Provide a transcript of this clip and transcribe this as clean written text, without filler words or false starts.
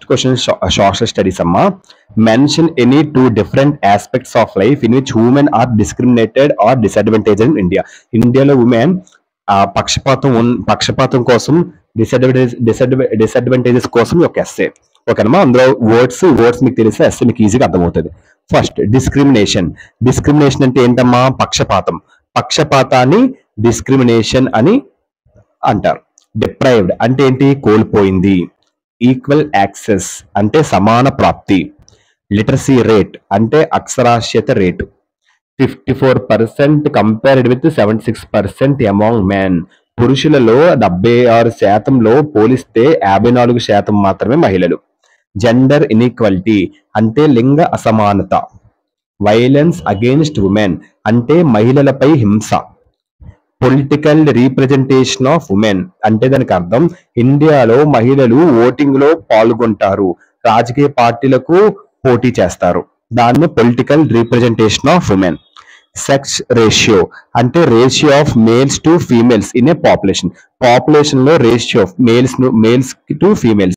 First question social studies అమ్మా. Mention any 2 different aspects of life in which women are discriminated or disadvantaged in India. ఇండియాలో women పక్షపాతం కోసం disadvantages కోసం ఒక essay. ఓకేనమ్మా, అందులో వర్డ్స్ మీకు తెలిస్తే ఎస్సే మీకు ఈజీగా అర్థమవుతుంది. First discrimination. డిస్క్రిమినేషన్ అంటే ఏంటమ్మా? పక్షపాతాన్ని డిస్క్రిమినేషన్ అని అంటారు. డిప్రైవ్డ్ అంటే ఏంటి? కోల్పోయింది. ఈక్వల్ యాక్సెస్ అంటే సమాన ప్రాప్తి. లిటరసీ రేట్ అంటే అక్షరాస్యత rate. 54% compared with 76% among men. పురుషులలో 76%లో పోలిస్తే 54% మాత్రమే మహిళలు. జెండర్ ఇన్ఈక్వాలిటీ అంటే లింగ అసమానత. వైలెన్స్ అగెయిన్స్ట్ ఉమెన్ అంటే మహిళలపై హింస. పొలిటికల్ రీప్రజెంటేషన్ ఆఫ్ ఉమెన్ అంటే దానికి అర్థం ఇండియాలో మహిళలు ఓటింగ్ లో పాల్గొంటారు, రాజకీయ పార్టీలకు పోటీ చేస్తారు. దాన్ని political representation of women. Sex ratio అంటే ratio of males to females in a population. Population లో ratio of males to females